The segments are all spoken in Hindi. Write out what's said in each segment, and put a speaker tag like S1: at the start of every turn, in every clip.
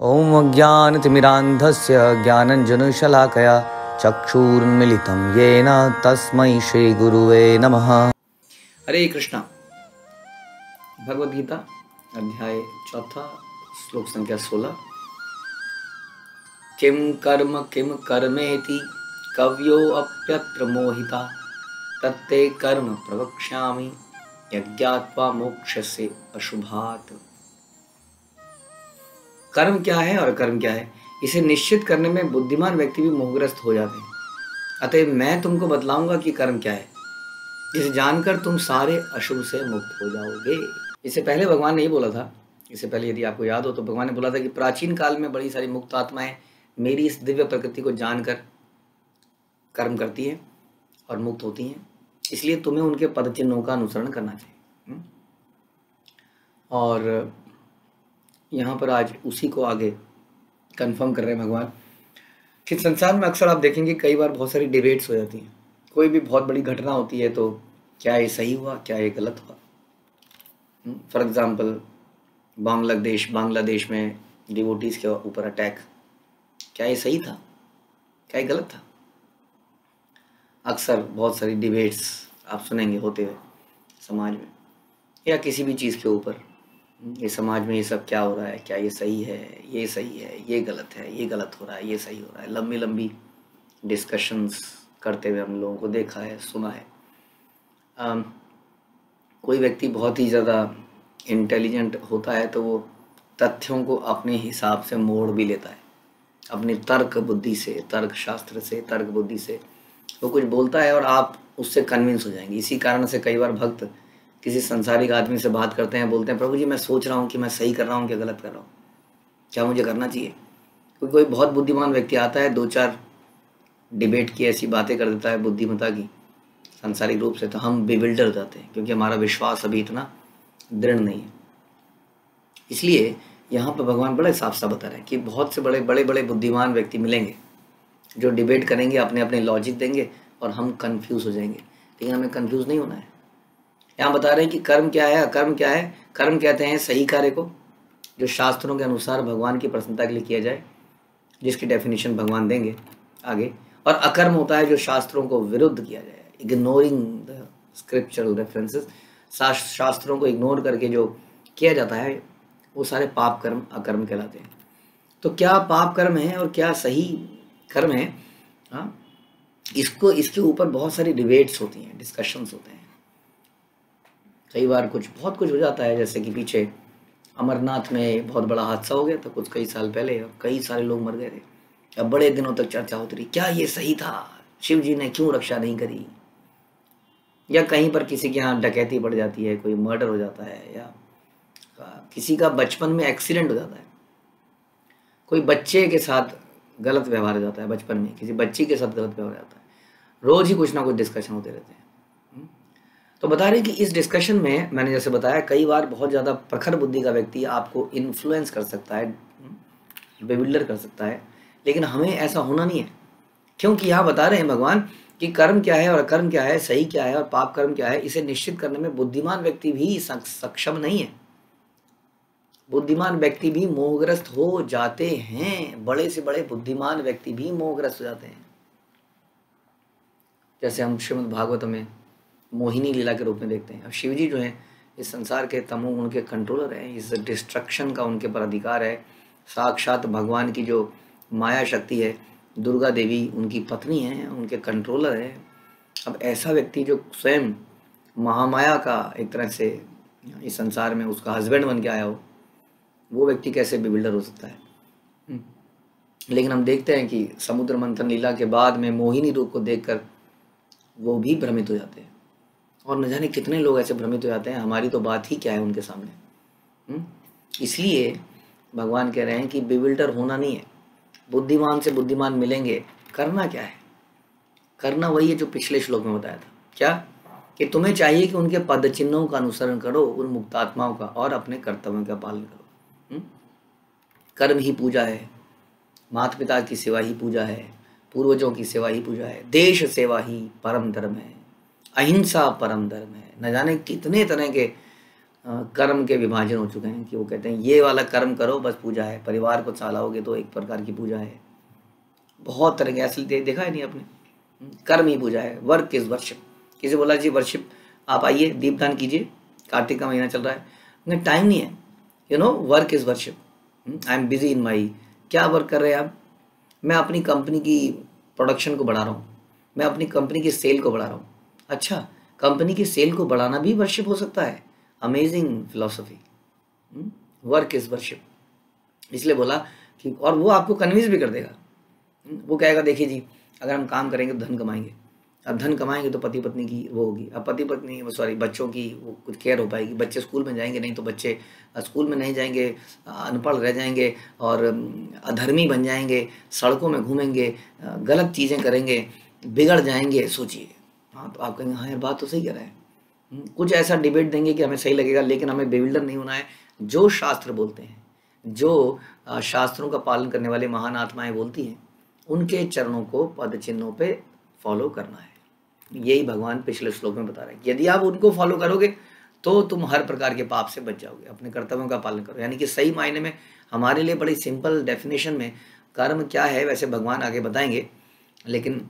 S1: ॐ अज्ञानतिमिरान्धस्य ज्ञानञ्जनशलाकया चक्षुरुन्मीलितं येन तस्मै श्रीगुरुवे नमः। हरे कृष्णा। भगवद गीता अध्याय 4 श्लोक संख्या 16। किम कर्मेति कवयो अप्यत्र मोहिता तत्ते कर्म प्रवक्ष्यामि यज्ञात्वा मोक्षस्य अशुभात्। कर्म क्या है और अकर्म क्या है, इसे निश्चित करने में बुद्धिमान व्यक्ति भी मोहग्रस्त हो जाते हैं। अतः मैं तुमको बतलाऊंगा कि कर्म क्या है, जिसे जानकर तुम सारे अशुभ से मुक्त हो जाओगे। इससे पहले भगवान ने ये बोला था, इससे पहले यदि आपको याद हो तो भगवान ने बोला था कि प्राचीन काल में बड़ी सारी मुक्त आत्माएं मेरी इस दिव्य प्रकृति को जानकर कर्म करती हैं और मुक्त होती हैं, इसलिए तुम्हें उनके पद चिन्हों का अनुसरण करना चाहिए। और यहाँ पर आज उसी को आगे कंफर्म कर रहे हैं भगवान कि संसार में अक्सर आप देखेंगे कई बार बहुत सारी डिबेट्स हो जाती हैं। कोई भी बहुत बड़ी घटना होती है तो क्या ये सही हुआ, क्या ये गलत हुआ। फॉर एग्जांपल बांग्लादेश में डिवोटीज के ऊपर अटैक, क्या ये सही था, क्या ये गलत था। अक्सर बहुत सारी डिबेट्स आप सुनेंगे होते हुए समाज में, या किसी भी चीज़ के ऊपर, ये समाज में ये सब क्या हो रहा है, क्या ये सही है, ये सही है, ये गलत है, ये गलत हो रहा है, ये सही हो रहा है। लंबी लंबी डिस्कशंस करते हुए हम लोगों को देखा है, सुना है। कोई व्यक्ति बहुत ही ज़्यादा इंटेलिजेंट होता है तो वो तथ्यों को अपने हिसाब से मोड़ भी लेता है, अपनी तर्क बुद्धि से, तर्क शास्त्र से, तर्क बुद्धि से वो कुछ बोलता है और आप उससे कन्विंस हो जाएंगे। इसी कारण से कई बार भक्त किसी संसारिक आदमी से बात करते हैं, बोलते हैं प्रभु जी मैं सोच रहा हूँ कि मैं सही कर रहा हूँ क्या गलत कर रहा हूँ, क्या मुझे करना चाहिए। क्योंकि कोई बहुत बुद्धिमान व्यक्ति आता है, 2-4 डिबेट की ऐसी बातें कर देता है बुद्धिमता की सांसारिक रूप से, तो हम बिविल्डर हो जाते हैं क्योंकि हमारा विश्वास अभी इतना दृढ़ नहीं है। इसलिए यहाँ पर भगवान बड़े साफ साफ बता रहे हैं कि बहुत से बड़े बुद्धिमान व्यक्ति मिलेंगे जो डिबेट करेंगे, अपने अपने लॉजिक देंगे और हम कन्फ्यूज़ हो जाएंगे, लेकिन हमें कन्फ्यूज़ नहीं होना है। यहाँ बता रहे हैं कि कर्म क्या है, अकर्म क्या है। कर्म कहते हैं सही कार्य को जो शास्त्रों के अनुसार भगवान की प्रसन्नता के लिए किया जाए, जिसकी डेफिनेशन भगवान देंगे आगे। और अकर्म होता है जो शास्त्रों को विरुद्ध किया जाए, इग्नोरिंग द स्क्रिप्चरल रेफरेंसेस। शास्त्रों को इग्नोर करके जो किया जाता है वो सारे पाप कर्म अकर्म कहलाते हैं। तो क्या पाप कर्म है और क्या सही कर्म है, इसके ऊपर बहुत सारी डिबेट्स होती हैं, डिस्कशंस होते हैं। कई बार बहुत कुछ हो जाता है, जैसे कि पीछे अमरनाथ में बहुत बड़ा हादसा हो गया था कुछ कई साल पहले और कई सारे लोग मर गए थे। अब बड़े दिनों तक चर्चा होती रही, क्या ये सही था, शिव जी ने क्यों रक्षा नहीं करी। या कहीं पर किसी के यहाँ डकैती बढ़ जाती है, कोई मर्डर हो जाता है, या किसी का बचपन में एक्सीडेंट हो जाता है, कोई बच्चे के साथ गलत व्यवहार हो जाता है, बचपन में किसी बच्ची के साथ गलत व्यवहार हो जाता है। रोज ही कुछ ना कुछ डिस्कशन होते रहते हैं। तो बता रहे कि इस डिस्कशन में मैंने जैसे बताया कई बार बहुत ज़्यादा प्रखर बुद्धि का व्यक्ति आपको इन्फ्लुएंस कर सकता है, बेविल्डर कर सकता है, लेकिन हमें ऐसा होना नहीं है। क्योंकि यहाँ बता रहे हैं भगवान कि कर्म क्या है और अकर्म क्या है, सही क्या है और पाप कर्म क्या है, इसे निश्चित करने में बुद्धिमान व्यक्ति भी सक्षम नहीं है। बुद्धिमान व्यक्ति भी मोहग्रस्त हो जाते हैं, बड़े से बड़े बुद्धिमान व्यक्ति भी मोहग्रस्त हो जाते हैं। जैसे हम श्रीमद् भागवत में मोहिनी लीला के रूप में देखते हैं। अब शिव जी जो हैं इस संसार के तमोगुण के कंट्रोलर हैं, इस डिस्ट्रक्शन का उनके पर अधिकार है। साक्षात भगवान की जो माया शक्ति है, दुर्गा देवी उनकी पत्नी है, उनके कंट्रोलर है। अब ऐसा व्यक्ति जो स्वयं महामाया का एक तरह से इस संसार में उसका हस्बैंड बन के आया हो, वो व्यक्ति कैसे बिविल्डर हो सकता है। लेकिन हम देखते हैं कि समुद्र मंथन लीला के बाद में मोहिनी रूप को देखकर वो भी भ्रमित हो जाते हैं, और न जाने कितने लोग ऐसे भ्रमित हो जाते हैं, हमारी तो बात ही क्या है उनके सामने। इसलिए भगवान कह रहे हैं कि बिविल्डर होना नहीं है। बुद्धिमान से बुद्धिमान मिलेंगे, करना क्या है, करना वही है जो पिछले श्लोक में बताया था। क्या कि तुम्हें चाहिए कि उनके पद चिन्हों का अनुसरण करो, उन मुक्तात्माओं का, और अपने कर्तव्यों का पालन करो। कर्म ही पूजा है, माता पिता की सेवा ही पूजा है, पूर्वजों की सेवा ही पूजा है, देश सेवा ही परम धर्म है, अहिंसा परम धर्म है। न जाने कितने तरह के कर्म के विभाजन हो चुके हैं कि वो कहते हैं ये वाला कर्म करो बस पूजा है, परिवार को चलाओगे तो एक प्रकार की पूजा है। बहुत तरह के ऐसे देखा है नहीं आपने, कर्म ही पूजा है, वर्क इज वर्शिप। किसी बोला जी वर्शिप आप आइए दीपदान कीजिए, कार्तिक का महीना चल रहा है, टाइम नहीं है, you know work is worship, I am busy in my. क्या वर्क कर रहे हैं आप? मैं अपनी कंपनी की प्रोडक्शन को बढ़ा रहा हूँ, मैं अपनी कंपनी की सेल को बढ़ा रहा हूँ। अच्छा, कंपनी की सेल को बढ़ाना भी वर्शिप हो सकता है। Amazing philosophy, work is worship. इसलिए बोला कि, और वो आपको कन्विंस भी कर देगा। वो कहेगा देखिए जी अगर हम काम करेंगे तो धन कमाएंगे, अब धन कमाएंगे तो पति पत्नी की वो होगी, अब पति पत्नी सॉरी बच्चों की वो कुछ केयर हो पाएगी, बच्चे स्कूल में जाएंगे, नहीं तो बच्चे स्कूल में नहीं जाएंगे, अनपढ़ रह जाएंगे और अधर्मी बन जाएंगे, सड़कों में घूमेंगे, गलत चीज़ें करेंगे, बिगड़ जाएंगे। सोचिए, हाँ तो आप कहेंगे हाँ यार बात तो सही कह रहा है। कुछ ऐसा डिबेट देंगे कि हमें सही लगेगा, लेकिन हमें बेविल्डर नहीं होना है। जो शास्त्र बोलते हैं, जो शास्त्रों का पालन करने वाले महान आत्माएं बोलती हैं, उनके चरणों को पद चिन्हों पे फॉलो करना है। यही भगवान पिछले श्लोक में बता रहे हैं। यदि आप उनको फॉलो करोगे तो तुम हर प्रकार के पाप से बच जाओगे। अपने कर्तव्यों का पालन करो, यानी कि सही मायने में हमारे लिए बड़ी सिंपल डेफिनेशन में कर्म क्या है वैसे भगवान आगे बताएंगे, लेकिन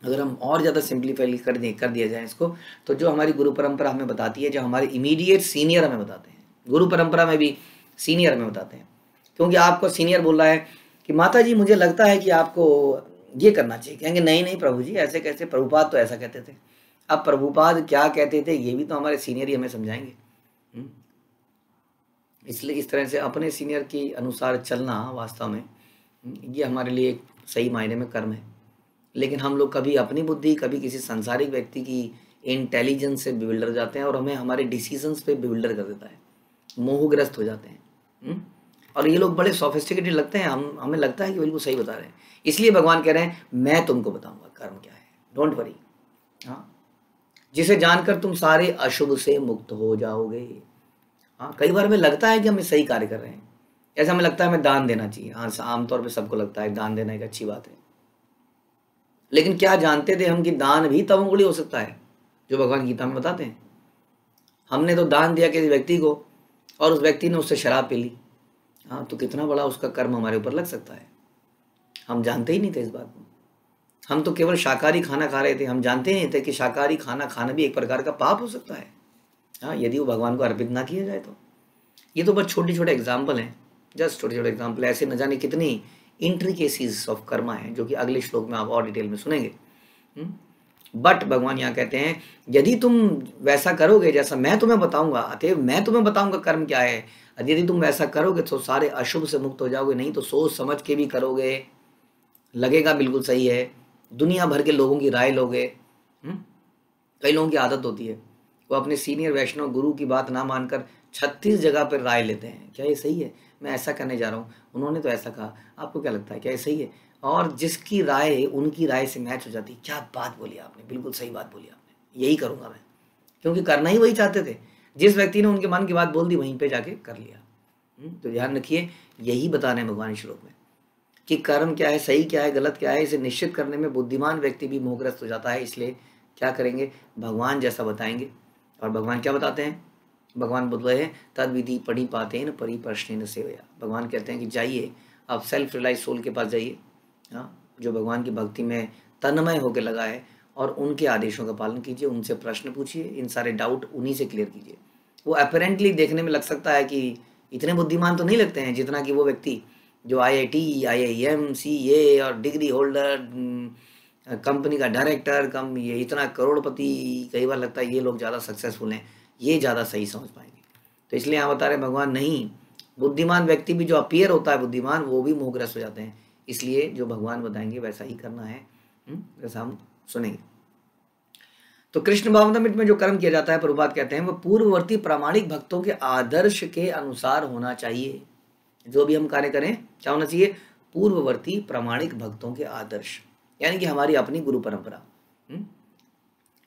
S1: अगर हम और ज़्यादा सिंप्लीफाई कर दिया जाए इसको, तो जो हमारी गुरु परंपरा हमें बताती है, जो हमारे इमीडिएट सीनियर हमें बताते हैं, गुरु परंपरा में भी सीनियर हमें बताते हैं। क्योंकि आपको सीनियर बोल रहा है कि माता जी मुझे लगता है कि आपको ये करना चाहिए, कहेंगे नहीं नहीं प्रभु जी ऐसे कैसे, प्रभुपाद तो ऐसा कहते थे। अब प्रभुपाद क्या कहते थे ये भी तो हमारे सीनियर ही हमें समझाएंगे। इसलिए इस तरह से अपने सीनियर के अनुसार चलना वास्तव में ये हमारे लिए एक सही मायने में कर्म है। लेकिन हम लोग कभी अपनी बुद्धि, कभी किसी सांसारिक व्यक्ति की इंटेलिजेंस से बिल्डर जाते हैं और हमें हमारे डिसीजंस पे बिल्डर कर देता है, मोहग्रस्त हो जाते हैं। और ये लोग बड़े सोफिस्टिकेटेड लगते हैं, हमें लगता है कि बिल्कुल सही बता रहे हैं। इसलिए भगवान कह रहे हैं मैं तुमको बताऊंगा कर्म क्या है, डोंट वरी। हाँ, जिसे जानकर तुम सारे अशुभ से मुक्त हो जाओगे। हाँ, कई बार हमें लगता है कि हम सही कार्य कर रहे हैं, ऐसा हमें लगता है हमें दान देना चाहिए। हाँ, आमतौर पे सबको लगता है दान देना एक अच्छी बात है, लेकिन क्या जानते थे हम कि दान भी तमोगुणी हो सकता है, जो भगवान गीता में बताते हैं। हमने तो दान दिया किसी व्यक्ति को और उस व्यक्ति ने उससे शराब पी ली, हाँ तो कितना बड़ा उसका कर्म हमारे ऊपर लग सकता है। हम जानते ही नहीं थे इस बात को, हम तो केवल शाकाहारी खाना खा रहे थे, हम जानते ही नहीं थे कि शाकाहारी खाना खाना भी एक प्रकार का पाप हो सकता है। हाँ, यदि वो भगवान को अर्पित ना किया जाए तो। ये तो बस छोटे छोटे एग्जाम्पल हैं, जस्ट छोटे छोटे एग्जाम्पल। ऐसे न जाने कितनी इंट्रिकेसीज ऑफ कर्मा है जो कि अगले श्लोक में आप और डिटेल में सुनेंगे। बट भगवान यहाँ कहते हैं यदि तुम वैसा करोगे जैसा मैं तुम्हें बताऊंगा, अतएव मैं तुम्हें बताऊंगा कर्म क्या है, यदि तुम वैसा करोगे तो सारे अशुभ से मुक्त हो जाओगे। नहीं तो सोच समझ के भी करोगे, लगेगा बिल्कुल सही है, दुनिया भर के लोगों की राय लोगे। कई लोगों की आदत होती है वो अपने सीनियर वैष्णव गुरु की बात ना मानकर 36 जगह पर राय लेते हैं, क्या ये सही है, मैं ऐसा करने जा रहा हूँ, उन्होंने तो ऐसा कहा, आपको क्या लगता है क्या ये सही है? और जिसकी राय उनकी राय से मैच हो जाती, क्या बात बोली आपने, बिल्कुल सही बात बोली आपने, यही करूँगा मैं, क्योंकि करना ही वही चाहते थे। जिस व्यक्ति ने उनके मन की बात बोल दी वहीं पे जाके कर लिया। तो ध्यान रखिए, यही बताने हैं भगवान श्लोक में कि कर्म क्या है, सही क्या है, गलत क्या है, इसे निश्चित करने में बुद्धिमान व्यक्ति भी मोहग्रस्त हो जाता है। इसलिए क्या करेंगे, भगवान जैसा बताएंगे। और भगवान क्या बताते हैं, भगवान बोल रहे हैं तद विधि पढ़ी पाते न परिप्रश्न सेवया। भगवान कहते हैं कि जाइए आप सेल्फ रिलाइज सोल के पास जाइए, हाँ, जो भगवान की भक्ति में तन्मय होकर लगा है, और उनके आदेशों का पालन कीजिए, उनसे प्रश्न पूछिए, इन सारे डाउट उन्हीं से क्लियर कीजिए। वो अपेरेंटली देखने में लग सकता है कि इतने बुद्धिमान तो नहीं लगते हैं जितना कि वो व्यक्ति जो IIT, IIM, CA और डिग्री होल्डर, कंपनी का डायरेक्टर, कम ये इतना करोड़पति, कई बार लगता है ये लोग ज़्यादा सक्सेसफुल हैं, ये ज़्यादा सही समझ पाएंगे। तो इसलिए यहाँ बता रहे भगवान नहीं, बुद्धिमान व्यक्ति भी जो अपीयर होता है बुद्धिमान, वो भी मोहग्रस्त हो जाते हैं। इसलिए जो भगवान बताएंगे वैसा ही करना है, जैसा हम सुनेंगे। तो कृष्ण भावनामृत में जो कर्म किया जाता है, प्रभुपाद कहते हैं वो पूर्ववर्ती प्रामाणिक भक्तों के आदर्श के अनुसार होना चाहिए। जो भी हम कार्य करें क्या होना चाहिए, पूर्ववर्ती प्रामाणिक भक्तों के आदर्श, यानी कि हमारी अपनी गुरु परंपरा।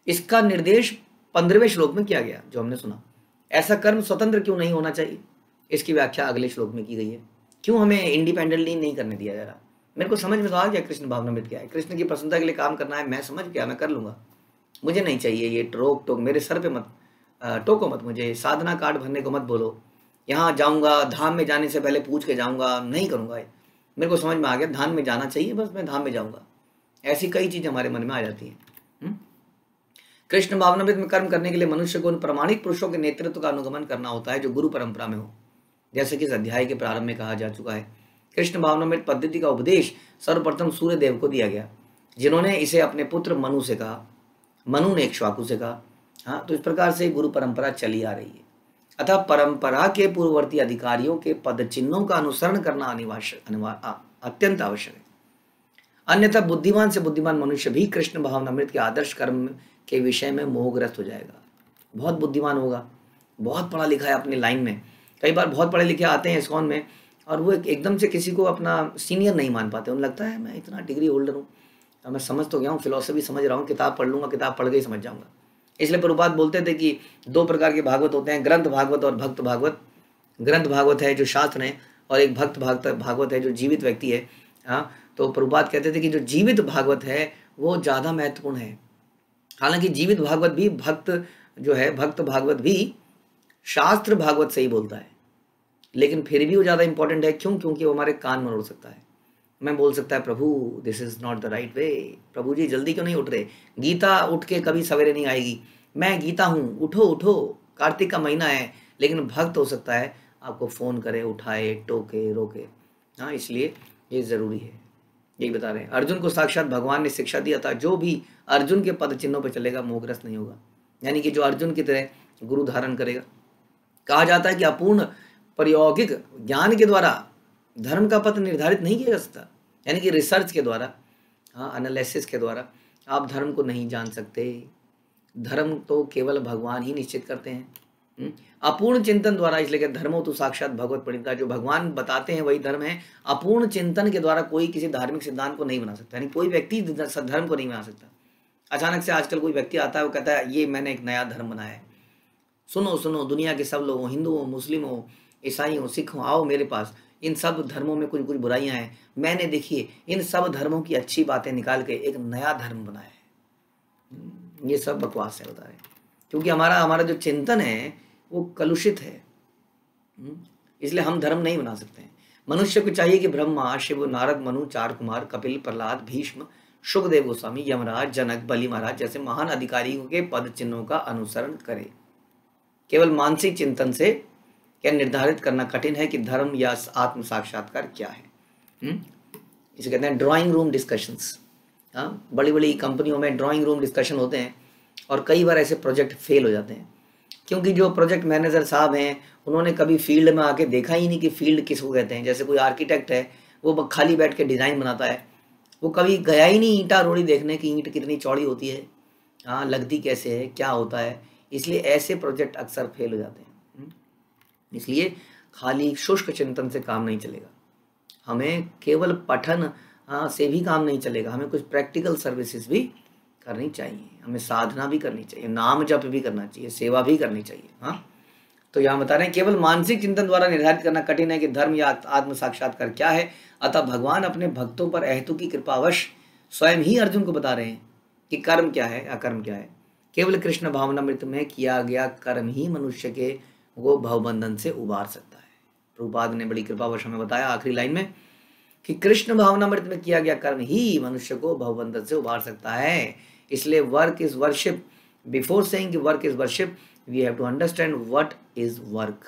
S1: इसका निर्देश 15वें श्लोक में किया गया जो हमने सुना। ऐसा कर्म स्वतंत्र क्यों नहीं होना चाहिए, इसकी व्याख्या अगले श्लोक में की गई है। क्यों हमें इंडिपेंडेंटली नहीं करने दिया जा रहा। मेरे को समझ में तो आ गया कृष्ण भावनामृत क्या है, कृष्ण की प्रसन्नता के लिए काम करना है, मैं समझ गया, मैं कर लूंगा, मुझे नहीं चाहिए ये रोक टोक, मेरे सर पे मत टोको मत मुझे, साधना कार्ड भरने को मत बोलो, यहाँ जाऊँगा, धाम में जाने से पहले पूछ के जाऊँगा, नहीं करूँगा। मेरे को समझ में आ गया धाम में जाना चाहिए, बस मैं धाम में जाऊँगा। ऐसी कई चीज़ें हमारे मन में आ जाती हैं। कृष्ण भावनामृत में कर्म करने के लिए मनुष्य को उन प्रमाणिक पुरुषों के नेतृत्व का अनुगमन करना होता है जो गुरु परंपरा में हो। जैसे कि इस अध्याय के प्रारंभ में कहा जा चुका है, कृष्ण भावनामृत पद्धति का उपदेश सर्वप्रथम सूर्य देव को दिया गया, जिन्होंने इसे अपने पुत्र मनु से कहा, मनु ने इक्ष्वाकु से कहा। हाँ, तो इस प्रकार से गुरु परंपरा चली आ रही है। अतः परंपरा के पूर्ववर्ती अधिकारियों के पद चिन्हों का अनुसरण करना अत्यंत आवश्यक है। अन्यथा बुद्धिमान से बुद्धिमान मनुष्य भी कृष्ण भावनामृत के आदर्श कर्म के विषय में मोहग्रस्त हो जाएगा। बहुत बुद्धिमान होगा, बहुत पढ़ा लिखा है अपनी लाइन में, कई बार बहुत पढ़े लिखे आते हैं इस्कॉन में और वो एकदम से किसी को अपना सीनियर नहीं मान पाते। उन्हें लगता है मैं इतना डिग्री होल्डर हूँ, मैं समझ तो गया हूँ, फिलॉसफी समझ रहा हूँ, किताब पढ़ लूँगा, किताब पढ़ के ही समझ जाऊँगा। इसलिए प्रभुपाद बोलते थे कि दो प्रकार के भागवत होते हैं, ग्रंथ भागवत और भक्त भागवत। ग्रंथ भागवत है जो शास्त्र है और एक भक्त भागवत है जो जीवित व्यक्ति है। हाँ, तो प्रभुपाद कहते थे कि जो जीवित भागवत है वो ज़्यादा महत्वपूर्ण है। हालांकि जीवित भागवत भी भक्त जो है, भक्त भागवत भी शास्त्र भागवत से ही बोलता है, लेकिन फिर भी वो ज़्यादा इंपॉर्टेंट है। क्यों? क्योंकि वो हमारे कान मरोड़ सकता है। मैं बोल सकता है प्रभु this is not the right way, प्रभु जी जल्दी क्यों नहीं उठ रहे, गीता उठ के कभी सवेरे नहीं आएगी, मैं गीता हूँ, उठो उठो, कार्तिक का महीना है। लेकिन भक्त हो सकता है आपको फ़ोन करे, उठाए, टोके, रोके। हाँ, इसलिए ये ज़रूरी है। यही बता रहे हैं, अर्जुन को साक्षात भगवान ने शिक्षा दिया था, जो भी अर्जुन के पद चिन्हों पर चलेगा मोहग्रस्त नहीं होगा, यानी कि जो अर्जुन की तरह गुरु धारण करेगा। कहा जाता है कि अपूर्ण प्रायोगिक ज्ञान के द्वारा धर्म का पथ निर्धारित नहीं किया जा सकता, यानी कि रिसर्च के द्वारा, हाँ, एनालिसिस के द्वारा आप धर्म को नहीं जान सकते। धर्म तो केवल भगवान ही निश्चित करते हैं। अपूर्ण चिंतन द्वारा, इसलिए कि धर्मो तो साक्षात भगवत प्रणीता, जो भगवान बताते हैं वही धर्म है। अपूर्ण चिंतन के द्वारा कोई किसी धार्मिक सिद्धांत को नहीं बना सकता, यानी कोई व्यक्ति धर्म को नहीं बना सकता। अचानक से आजकल कोई व्यक्ति आता है, वो कहता है ये मैंने एक नया धर्म बनाया है, सुनो सुनो दुनिया के सब लोग, हिंदू हो, मुस्लिम हो, ईसाई हो, सिख हो, आओ मेरे पास, इन सब धर्मों में कुछ कुछ बुराइयां हैं, मैंने देखिए इन सब धर्मों की अच्छी बातें निकाल के एक नया धर्म बनाया है। ये सब बकवास है, बता रहे हैं, क्योंकि हमारा जो चिंतन है वो कलुषित है। इसलिए हम धर्म नहीं बना सकते हैं। मनुष्य को चाहिए कि ब्रह्मा, शिव, नारद, मनु, चार कुमार, कपिल, प्रहलाद, भीष्म, शुकदेव गोस्वामी, यमराज, जनक, बलि महाराज जैसे महान अधिकारियों के पद चिन्हों का अनुसरण करे। केवल मानसिक चिंतन से क्या निर्धारित करना कठिन है कि धर्म या आत्म साक्षात्कार क्या है। इसे कहते हैं ड्राइंग रूम डिस्कशंस। हाँ, बड़ी बड़ी कंपनियों में ड्राइंग रूम डिस्कशन होते हैं और कई बार ऐसे प्रोजेक्ट फेल हो जाते हैं, क्योंकि जो प्रोजेक्ट मैनेजर साहब हैं उन्होंने कभी फील्ड में आके देखा ही नहीं कि फील्ड किसको कहते हैं। जैसे कोई आर्किटेक्ट है, वो खाली बैठ के डिज़ाइन बनाता है, वो कभी गया ही नहीं ईंटा रोड़ी देखने की ईंट कितनी चौड़ी होती है, हाँ, लगती कैसे है, क्या होता है। इसलिए ऐसे प्रोजेक्ट अक्सर फेल हो जाते हैं। इसलिए खाली शुष्क चिंतन से काम नहीं चलेगा, हमें केवल पठन से भी काम नहीं चलेगा, हमें कुछ प्रैक्टिकल सर्विसेज भी करनी चाहिए, हमें साधना भी करनी चाहिए, नाम जप भी करना चाहिए, सेवा भी करनी चाहिए। हाँ, तो यहाँ बता रहे हैं केवल मानसिक चिंतन द्वारा निर्धारित करना कठिन है कि धर्म या आत्म साक्षात्कार क्या है। अतः भगवान अपने भक्तों पर अहेतु की कृपावश स्वयं ही अर्जुन को बता रहे हैं कि कर्म क्या है, अकर्म क्या है। केवल कृष्ण भावनामृत में किया गया कर्म ही मनुष्य के वो भवबंधन से उबार सकता है। प्रभुपाद ने बड़ी कृपावश हमें बताया आखिरी लाइन में कि कृष्ण भावनामृत में किया गया कर्म ही मनुष्य को भवबंधन से उबार सकता है। इसलिए work is worship. Before saying कि work is worship, we have to understand what is work.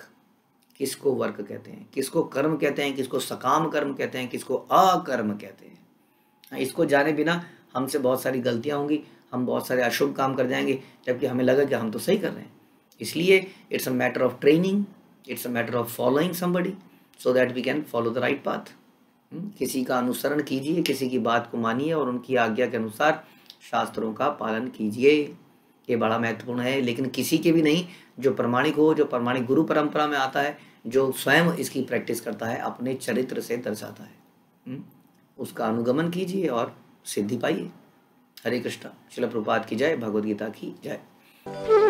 S1: किसको वर्क कहते हैं, किसको कर्म कहते हैं, किसको सकाम कर्म कहते हैं, किसको अकर्म कहते हैं। इसको जाने बिना हमसे बहुत सारी गलतियां होंगी, हम बहुत सारे अशुभ काम कर जाएंगे, जबकि हमें लगा कि हम तो सही कर रहे हैं। इसलिए it's a matter of training, it's a matter of following somebody so that we can follow the right path. किसी का अनुसरण कीजिए, किसी की बात को मानिए और उनकी आज्ञा के अनुसार शास्त्रों का पालन कीजिए। ये बड़ा महत्वपूर्ण है, लेकिन किसी के भी नहीं, जो प्रमाणिक हो, जो प्रमाणिक गुरु परंपरा में आता है, जो स्वयं इसकी प्रैक्टिस करता है, अपने चरित्र से दर्शाता है, उसका अनुगमन कीजिए और सिद्धि पाइए। हरे कृष्णा। श्रील प्रभुपाद की जय, भगवद गीता की जय।